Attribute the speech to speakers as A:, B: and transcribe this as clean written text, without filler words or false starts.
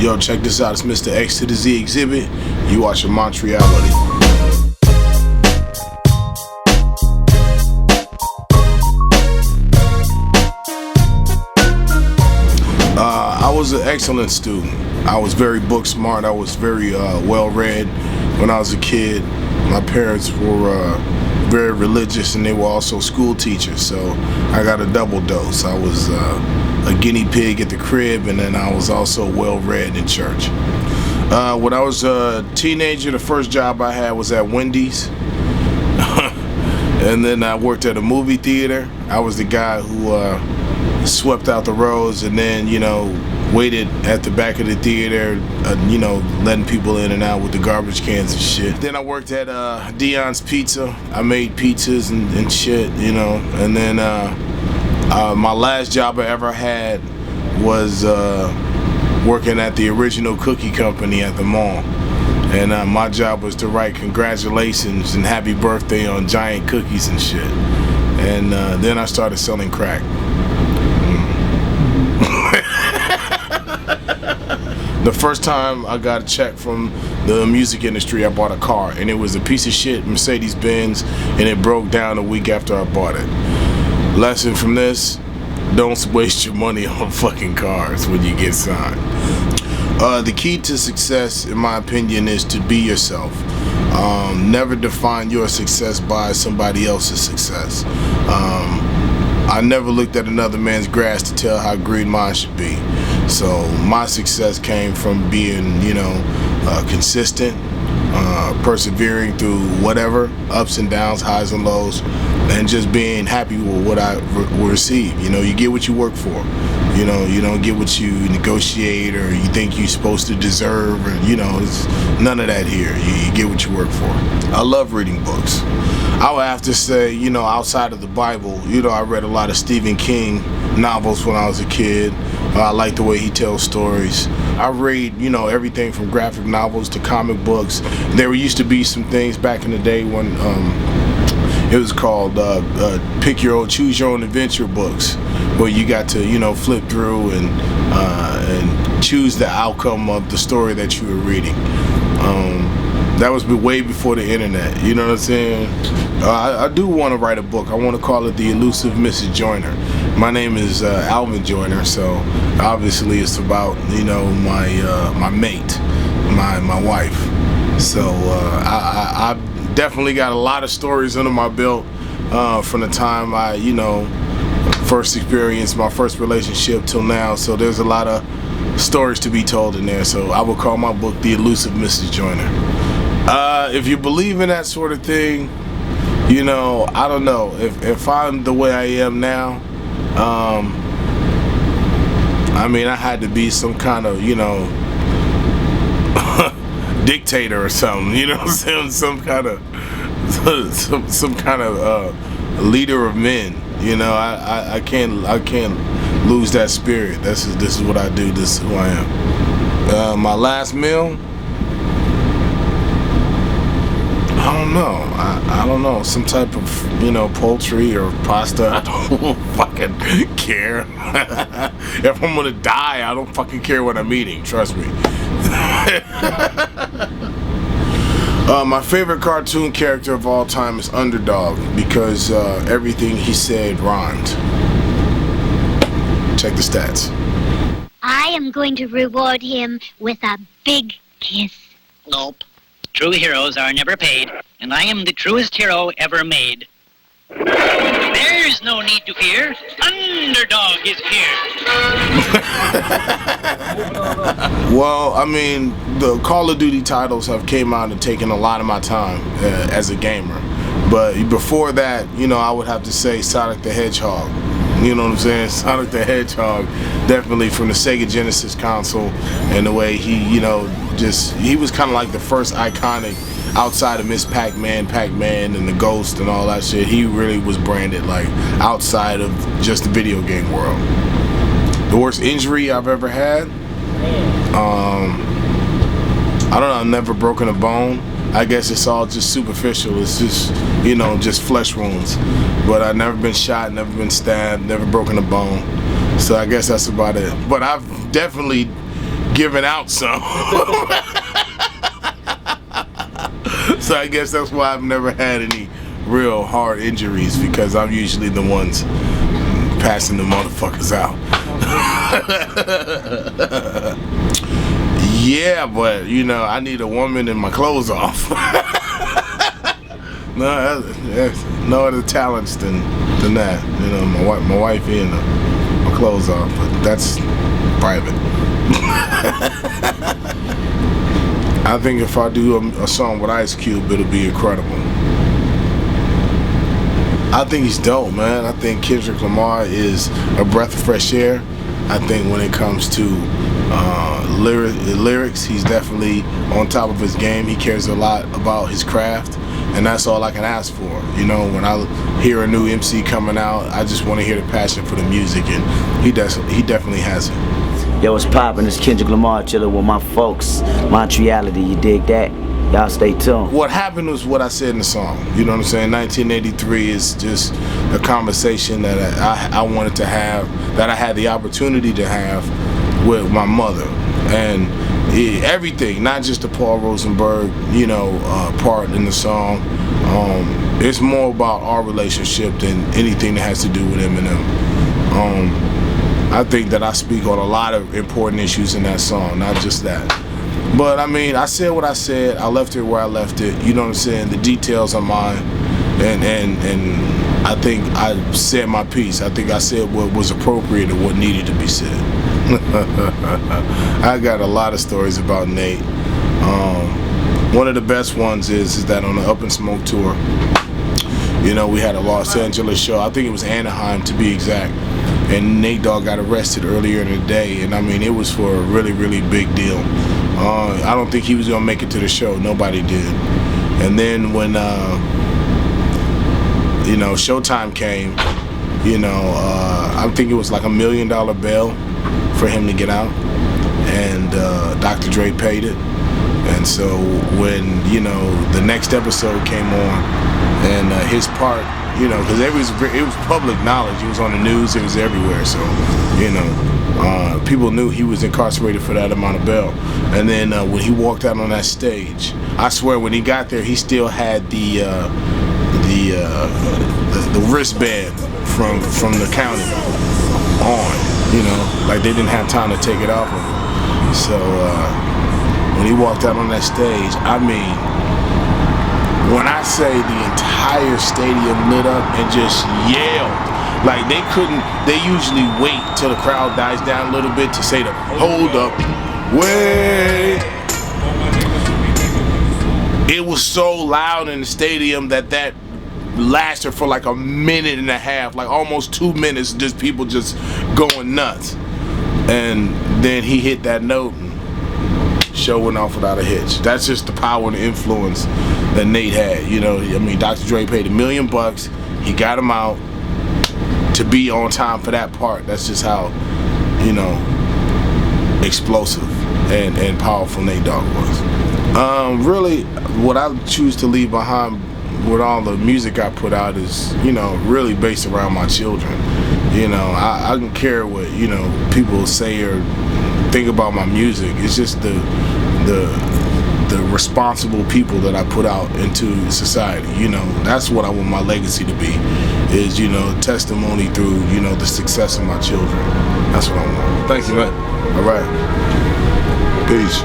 A: Yo, check this out. It's Mr. X to the Z Xzibit. You watching Montreality. I was an excellent student. I was very book smart. I was very well read when I was a kid. My parents were very religious, and they were also school teachers, so I got a double dose. I was a guinea pig at the crib, and then I was also well read in church. When I was a teenager, the first job I had was at Wendy's. And then I worked at a movie theater. I was the guy who swept out the rows and then, waited at the back of the theater, letting people in and out with the garbage cans and shit. Then I worked at Dion's Pizza. I made pizzas and shit, And then my last job I ever had was working at the original cookie company at the mall. And my job was to write congratulations and happy birthday on giant cookies and shit. And then I started selling crack. The first time I got a check from the music industry, I bought a car, and it was a piece of shit Mercedes-Benz, and it broke down a week after I bought it. Lesson from this: don't waste your money on fucking cars when you get signed. The key to success, in my opinion, is to be yourself. Never define your success by somebody else's success. I never looked at another man's grass to tell how green mine should be. So my success came from being, consistent, persevering through whatever, ups and downs, highs and lows, and just being happy with what I receive. You get what you work for. You don't get what you negotiate or you think you're supposed to deserve, or it's none of that here. You get what you work for. I love reading books. I would have to say, outside of the Bible, I read a lot of Stephen King novels when I was a kid. I like the way he tells stories. I read, everything from graphic novels to comic books. There used to be some things back in the day when it was called choose your own adventure books, where you got to, flip through and choose the outcome of the story that you were reading. That was way before the internet, you know what I'm saying? I do want to write a book. I want to call it The Elusive Mrs. Joyner. My name is Alvin Joyner, so obviously it's about, my mate, my wife. So I definitely got a lot of stories under my belt from the time I, first experienced my first relationship till now. So there's a lot of stories to be told in there. So I would call my book The Elusive Mrs. Joyner. If you believe in that sort of thing, I don't know. If I'm the way I am now, I had to be some kind of, dictator or something, you know what I'm saying? Some kind of leader of men. I can't lose that spirit. This is what I do. This is who I am. My last meal, I don't know. Some type of, poultry or pasta. I don't fucking care. If I'm gonna die, I don't fucking care what I'm eating. Trust me. My favorite cartoon character of all time is Underdog, because everything he said rhymed. Check the stats.
B: I am going to reward him with a big kiss.
C: Nope. True heroes are never paid, and I am the truest hero ever made. There's no need to fear. Underdog is here.
A: Well, the Call of Duty titles have came out and taken a lot of my time as a gamer. But before that, I would have to say Sonic the Hedgehog. You know what I'm saying? Sonic the Hedgehog, definitely from the Sega Genesis console, and the way he, he was kind of like the first iconic, outside of Miss Pac-Man, and the Ghost and all that shit. He really was branded like outside of just the video game world. The worst injury I've ever had, I don't know, I've never broken a bone. I guess it's all just superficial. It's just, just flesh wounds. But I've never been shot, never been stabbed, never broken a bone. So I guess that's about it. But I've definitely giving out some. So I guess that's why I've never had any real hard injuries, because I'm usually the ones passing the motherfuckers out. Yeah, but you know, I need a woman and my clothes off. No, there's no other talents than that. You know, my wife and my clothes off, but that's private. I think if I do a song with Ice Cube, it'll be incredible. I think he's dope, man. I think Kendrick Lamar is a breath of fresh air. I think when it comes to lyrics, he's definitely on top of his game. He cares a lot about his craft, and that's all I can ask for. You know, when I hear a new MC coming out, I just want to hear the passion for the music, and he definitely has it.
D: Yo, what's poppin'? It's Kendrick Lamar chillin' with my folks. Montreality, you dig that? Y'all stay tuned.
A: What happened was what I said in the song. You know what I'm saying? 1983 is just a conversation that I wanted to have, that I had the opportunity to have with my mother. And everything, not just the Paul Rosenberg, you know, part in the song. It's more about our relationship than anything that has to do with Eminem. I think that I speak on a lot of important issues in that song, not just that. But I mean, I said what I said. I left it where I left it. You know what I'm saying? The details are mine, and I think I said my piece. I think I said what was appropriate and what needed to be said. I got a lot of stories about Nate. One of the best ones is that on the Up in Smoke tour, you know, we had a Los Angeles show. I think it was Anaheim to be exact. And Nate Dogg got arrested earlier in the day, and I mean, it was for a really, really big deal. I don't think he was gonna make it to the show. Nobody did. And then when you know, showtime came, you know, I think it was like $1 million bail for him to get out, and Dr. Dre paid it. And so when, you know, the next episode came on, and his part, you know, because it was public knowledge. It was on the news. It was everywhere. So, you know, people knew he was incarcerated for that amount of bail. And then when he walked out on that stage, I swear when he got there, he still had the wristband from the county on. You know, like they didn't have time to take it off of him. So when he walked out on that stage, I mean, when I say the entire stadium lit up and just yelled, like they usually wait till the crowd dies down a little bit to say the hold up, wait. It was so loud in the stadium that lasted for like 1.5 minutes, like almost 2 minutes, just people just going nuts. And then he hit that note and show went off without a hitch. That's just the power and the influence that Nate had. You know, I mean, Dr. Dre paid $1 million. He got him out to be on time for that part. That's just how, you know, explosive and powerful Nate Dogg was. Really, what I choose to leave behind with all the music I put out is, you know, really based around my children. You know, I don't care what, you know, people say or think about my music. It's just the responsible people that I put out into society. You know, that's what I want my legacy to be, is, you know, testimony through, you know, the success of my children. That's what I want.
E: Thank you, man.
A: All right. Peace.